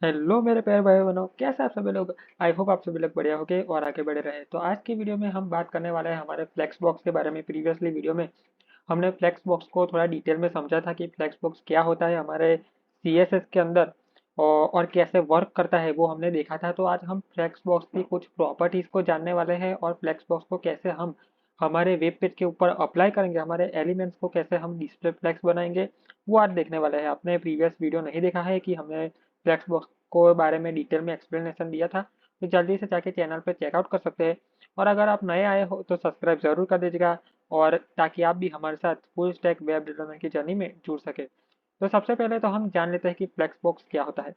Hello मेरे प्यारे भाई बहनों, कैसे आप सभी लोग। आई होप आप सभी लोग बढ़िया होगे और आगे बढ़े रहे। तो आज की वीडियो में हम बात करने वाले हैं हमारे फ्लेक्स बॉक्स के बारे में। प्रीवियसली वीडियो में हमने फ्लेक्स बॉक्स को थोड़ा डिटेल में समझा था कि फ्लेक्स बॉक्स क्या होता है हमारे सीएसएस के अंदर और कैसे वर्क करता है वो हमने देखा था। तो आज हम फ्लेक्स बॉक्स की कुछ प्रॉपर्टीज को जानने वाले हैं और फ्लेक्स बॉक्स को कैसे हम हमारे वेब पेज के ऊपर अप्लाई करेंगे, हमारे एलिमेंट्स को कैसे हम डिस्प्ले फ्लेक्स बनाएंगे, वो आज देखने वाले हैं। आपने प्रीवियस वीडियो नहीं देखा है कि हमने फ्लेक्स बॉक्स को बारे में डिटेल में एक्सप्लेनेशन दिया था, तो जल्दी से जाके चैनल पर चेकआउट कर सकते हैं। और अगर आप नए आए हो तो सब्सक्राइब जरूर कर दीजिएगा, और ताकि आप भी हमारे साथ फुल स्टैक वेब डेवलपमेंट की जर्नी में जुड़ सके। तो सबसे पहले तो हम जान लेते हैं कि फ्लेक्स बॉक्स क्या होता है।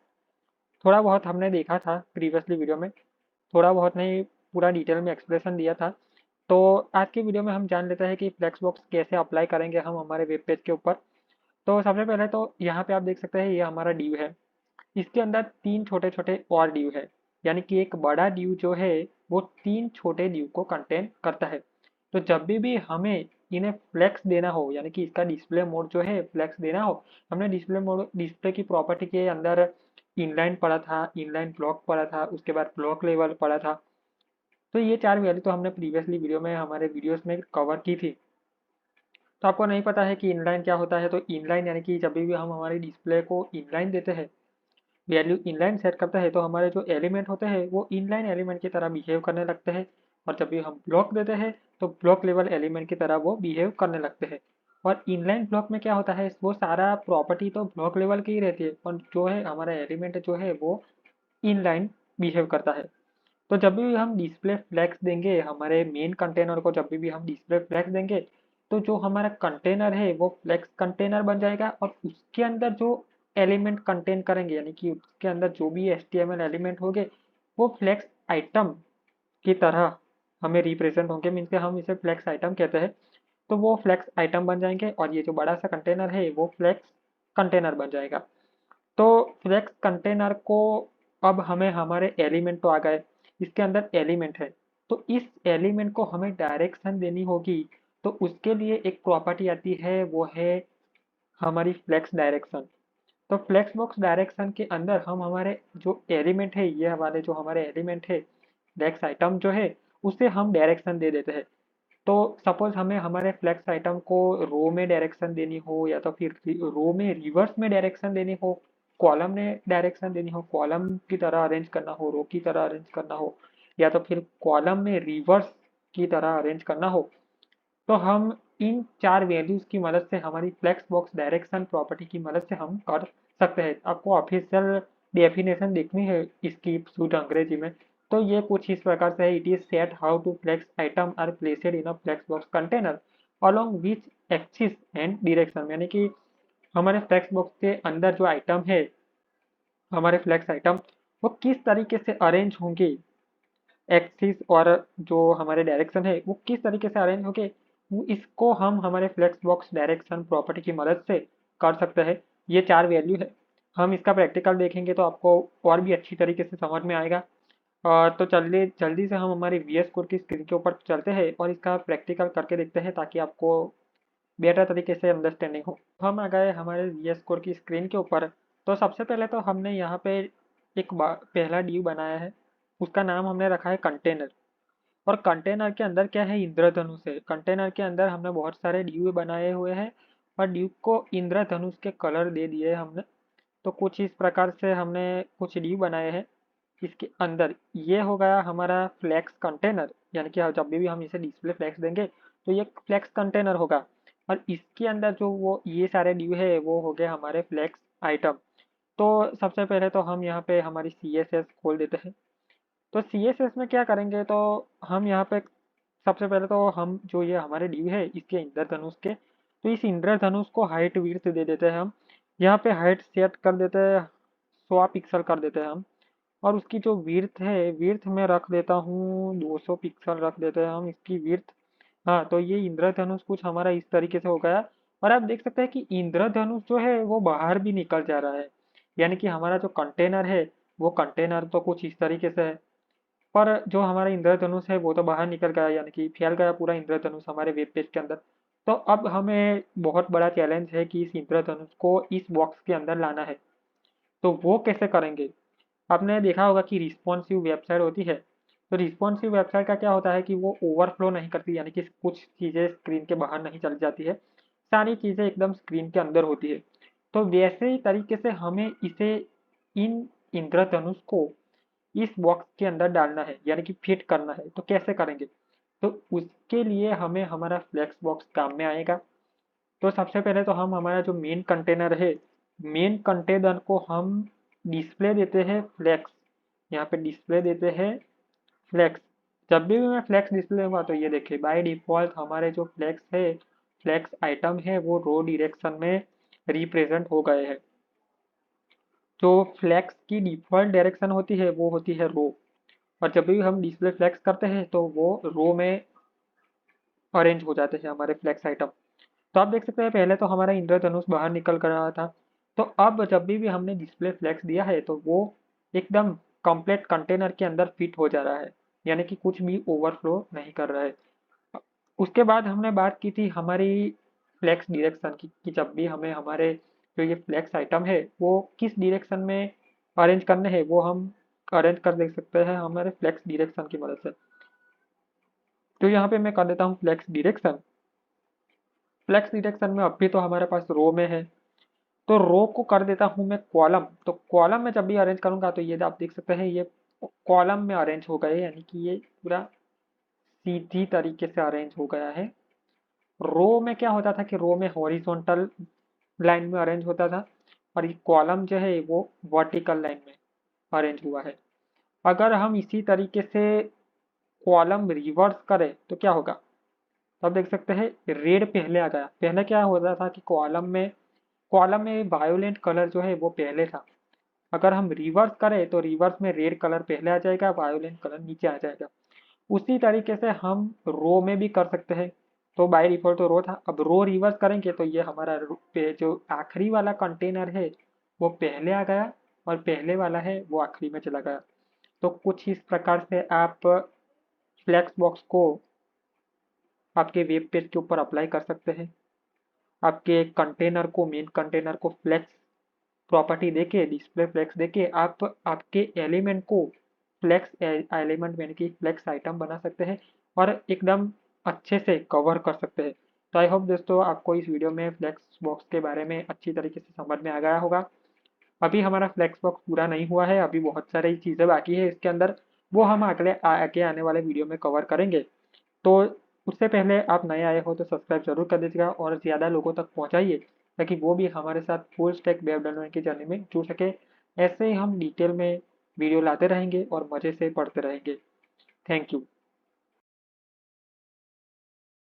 थोड़ा बहुत हमने देखा था प्रीवियसली वीडियो में, थोड़ा बहुत नहीं, पूरा डिटेल में एक्सप्लेनेशन दिया था। तो आज की वीडियो में हम जान लेते हैं कि फ्लेक्स बॉक्स कैसे अप्लाई करेंगे हम हमारे वेब पेज के ऊपर। तो सबसे पहले तो यहाँ पे आप देख सकते हैं ये हमारा ड्यू है। इसके अंदर तीन छोटे छोटे और ड्यू है, यानी कि एक बड़ा ड्यू जो है वो तीन छोटे ड्यू को कंटेन करता है। तो जब भी हमें इन्हें फ्लेक्स देना हो, यानी कि इसका डिस्प्ले मोड जो है फ्लेक्स देना हो, हमने डिस्प्ले मोड डिस्प्ले की प्रॉपर्टी के अंदर इनलाइन पढ़ा था, इनलाइन ब्लॉक पढ़ा था, उसके बाद ब्लॉक लेवल पढ़ा था। तो ये चार वैल्यू तो हमने प्रीवियसली वीडियो में हमारे वीडियोस में कवर की थी। तो आपको नहीं पता है कि इनलाइन क्या होता है, तो इनलाइन यानी कि जब भी हम हमारी डिस्प्ले को इनलाइन देते हैं, वैल्यू इनलाइन सेट करता है, तो हमारे जो एलिमेंट होते हैं वो इनलाइन एलिमेंट की तरह बिहेव करने लगते हैं। और जब भी हम ब्लॉक देते हैं तो ब्लॉक लेवल एलिमेंट की तरह वो बिहेव करने लगते हैं। और इनलाइन ब्लॉक में क्या होता है, वो सारा प्रॉपर्टी तो ब्लॉक लेवल की ही रहती है, और जो है हमारा एलिमेंट जो है वो इनलाइन बिहेव करता है। तो जब भी हम डिस्प्ले फ्लैग्स देंगे हमारे मेन कंटेनर को, जब भी हम डिस्प्ले फ्लैग्स देंगे, तो जो हमारा कंटेनर है वो फ्लैक्स कंटेनर बन जाएगा, और उसके अंदर जो एलिमेंट कंटेन करेंगे, यानी कि उसके अंदर जो भी HTML एलिमेंट होंगे वो फ्लैक्स आइटम की तरह हमें रिप्रेजेंट होंगे। मीन्स के हम इसे फ्लैक्स आइटम कहते हैं। तो वो फ्लैक्स आइटम बन जाएंगे और ये जो बड़ा सा कंटेनर है वो फ्लैक्स कंटेनर बन जाएगा। तो फ्लेक्स कंटेनर को, अब हमें हमारे एलिमेंट तो आ गए, इसके अंदर एलिमेंट है, तो इस एलिमेंट को हमें डायरेक्शन देनी होगी। तो उसके लिए एक प्रॉपर्टी आती है, वो है हमारी फ्लेक्स डायरेक्शन। तो फ्लेक्स बॉक्स डायरेक्शन के अंदर हम हमारे जो एलिमेंट है, ये हमारे जो हमारे एलिमेंट है फ्लेक्स आइटम जो है, उसे हम डायरेक्शन दे देते हैं। तो सपोज हमें हमारे फ्लेक्स आइटम को रो में डायरेक्शन देनी हो, या तो फिर रो में रिवर्स में डायरेक्शन देनी हो, कॉलम में डायरेक्शन देनी हो, कॉलम की तरह अरेंज करना हो, रो की तरह अरेंज करना हो, या तो फिर कॉलम में रिवर्स की तरह अरेंज करना हो, तो हम इन चार वैल्यूज की मदद से, हमारी फ्लेक्स बॉक्स डायरेक्शन प्रॉपर्टी की मदद से हम कर सकते हैं। आपको ऑफिशियल डेफिनेशन देखनी है इसकी शुद्ध अंग्रेजी में, तो ये कुछ इस प्रकार से है। It is set how to flex item are placed in a flex box container along which axis and direction, यानी कि हमारे फ्लेक्स बॉक्स के अंदर जो आइटम है, हमारे फ्लेक्स आइटम, वो किस तरीके से अरेंज होंगे, एक्सिस और जो हमारे डायरेक्शन है वो किस तरीके से अरेंज होंगे, वो इसको हम हमारे फ्लेक्स बॉक्स डायरेक्शन प्रॉपर्टी की मदद से कर सकते हैं। ये चार वैल्यू है। हम इसका प्रैक्टिकल देखेंगे तो आपको और भी अच्छी तरीके से समझ में आएगा। तो चलिए जल्दी से हम हमारी VS कोड की स्क्रीन के ऊपर चलते हैं और इसका प्रैक्टिकल करके देखते हैं, ताकि आपको बेटर तरीके से अंडरस्टैंडिंग हो। हम आ गए हमारे VS कोड की स्क्रीन के ऊपर। तो सबसे पहले तो हमने यहाँ पे पहला ड्यू बनाया है, उसका नाम हमने रखा है कंटेनर। और कंटेनर के अंदर क्या है, इंद्रधनुष है। कंटेनर के अंदर हमने बहुत सारे ड्यू बनाए हुए हैं, और ड्यू को इंद्रधनुष के कलर दे दिए हमने। तो कुछ इस प्रकार से हमने कुछ ड्यू बनाए हैं। इसके अंदर ये हो गया हमारा फ्लेक्स कंटेनर, यानी कि जब भी हम इसे डिस्प्ले फ्लेक्स देंगे तो ये फ्लेक्स कंटेनर होगा। और इसके अंदर जो वो ये सारे ड्यू है वो हो गए हमारे फ्लेक्स आइटम। तो सबसे पहले तो हम यहाँ पे हमारी CSS खोल देते हैं। तो CSS में क्या करेंगे, तो हम यहाँ पे सबसे पहले तो हम जो ये हमारे ड्यू है इसके इंद्रधनुष के, तो इस इंद्रधनुष को हाइट विड्थ दे देते हैं हम। यहाँ पे हाइट सेट कर देते हैं, 100 पिक्सल कर देते हैं हम। और उसकी जो विड्थ है, विड्थ में रख देता हूँ 200 पिक्सल रख देते हैं हम इसकी विड्थ। हाँ, तो ये इंद्रधनुष कुछ हमारा इस तरीके से हो गया। और आप देख सकते हैं कि इंद्रधनुष जो है वो बाहर भी निकल जा रहा है, यानी कि हमारा जो कंटेनर है वो कंटेनर तो कुछ इस तरीके से है, पर जो हमारा इंद्रधनुष है वो तो बाहर निकल गया, यानी कि फैल गया पूरा इंद्रधनुष हमारे वेब पेज के अंदर। तो अब हमें बहुत बड़ा चैलेंज है कि इस इंद्रधनुष को इस बॉक्स के अंदर लाना है। तो वो कैसे करेंगे, आपने देखा होगा कि रिस्पॉन्सिव वेबसाइट होती है, तो रिस्पॉन्सिव वेबसाइट का क्या होता है कि वो ओवरफ्लो नहीं करती, यानी कि कुछ चीज़ें स्क्रीन के बाहर नहीं चली जाती है, सारी चीज़ें एकदम स्क्रीन के अंदर होती है। तो वैसे ही तरीके से हमें इसे इन इंद्रधनुष को इस बॉक्स के अंदर डालना है, यानी कि फिट करना है। तो कैसे करेंगे? तो उसके लिए हमें हमारा फ्लेक्स बॉक्स काम में आएगा। तो सबसे पहले तो हम हमारा जो मेन कंटेनर है, मेन कंटेनर को हम डिस्प्ले देते हैं फ्लेक्स, यहाँ पे डिस्प्ले देते हैं फ्लेक्स। जब भी मैं फ्लेक्स डिस्प्ले दूंगा तो ये देखिए बाय डिफॉल्ट हमारे जो फ्लेक्स है, फ्लेक्स आइटम है, वो रो डायरेक्शन में रिप्रेजेंट हो गए हैं। जो फ्लेक्स की डिफॉल्ट डायरेक्शन होती है वो होती है रो, और जब भी हम डिस्प्ले फ्लेक्स करते हैं तो वो रो में अरेंज हो जाते हैं हमारे फ्लेक्स आइटम। तो आप देख सकते हैं पहले तो हमारा इंद्रधनुष बाहर निकल कर रहा था, तो अब जब भी हमने डिस्प्ले फ्लेक्स दिया है तो वो एकदम कंप्लीट कंटेनर के अंदर फिट हो जा रहा है, यानी कि कुछ भी ओवरफ्लो नहीं कर रहा है। उसके बाद हमने बात की थी हमारी फ्लेक्स डायरेक्शन की, कि जब भी हमें हमारे जो ये फ्लेक्स आइटम है वो किस डायरेक्शन में अरेंज करने हैं, वो हम अरेंज कर देख सकते हैं हमारे फ्लेक्स डायरेक्शन की मदद से। तो यहाँ पे मैं कर देता हूँ फ्लेक्स डायरेक्शन। फ्लेक्स डायरेक्शन में अभी तो हमारे पास रो में है, तो रो को कर देता हूँ मैं कॉलम। तो कॉलम में जब भी अरेंज करूंगा तो ये आप देख सकते हैं ये कॉलम में अरेंज हो गए, यानी कि ये पूरा सीधी तरीके से अरेंज हो गया है। रो में क्या होता था कि रो में हॉरिजॉन्टल लाइन में अरेंज होता था, और ये कॉलम जो है वो वर्टिकल लाइन में अरेंज हुआ है। अगर हम इसी तरीके से कॉलम रिवर्स करें तो क्या होगा? तो आप देख सकते हैं रेड पहले आ गया। पहले क्या होता था कि कॉलम में वायोलेंट कलर जो है वो पहले था। अगर हम रिवर्स करें तो रिवर्स में रेड कलर पहले आ जाएगा, वायोलेंट कलर नीचे आ जाएगा। उसी तरीके से हम रो में भी कर सकते हैं। तो बाय डिफॉल्ट तो रो था, अब रो रिवर्स करेंगे तो ये हमारा जो आखिरी वाला कंटेनर है वो पहले आ गया, और पहले वाला है वो आखिरी में चला गया। तो कुछ इस प्रकार से आप फ्लैक्स बॉक्स को आपके वेब पेज के ऊपर अप्लाई कर सकते हैं। आपके कंटेनर को, मेन कंटेनर को फ्लेक्स प्रॉपर्टी देके, डिस्प्ले फ्लेक्स देके आप आपके एलिमेंट को फ्लेक्स एलिमेंट यानी कि फ्लेक्स आइटम बना सकते हैं, और एकदम अच्छे से कवर कर सकते हैं। तो आई होप दोस्तों आपको इस वीडियो में फ्लेक्स बॉक्स के बारे में अच्छी तरीके से समझ में आ गया होगा। अभी हमारा फ्लेक्स बॉक्स पूरा नहीं हुआ है, अभी बहुत सारी चीज़ें बाकी है इसके अंदर, वो हम अगले आगे आने वाले वीडियो में कवर करेंगे। तो उससे पहले आप नए आए हो तो सब्सक्राइब जरूर कर दीजिएगा और ज़्यादा लोगों तक पहुंचाइए, ताकि वो भी हमारे साथ फुल स्टैक वेब डेवलपमेंट की जर्नी में जुड़ सके। ऐसे ही हम डिटेल में वीडियो लाते रहेंगे और मज़े से पढ़ते रहेंगे। Thank you.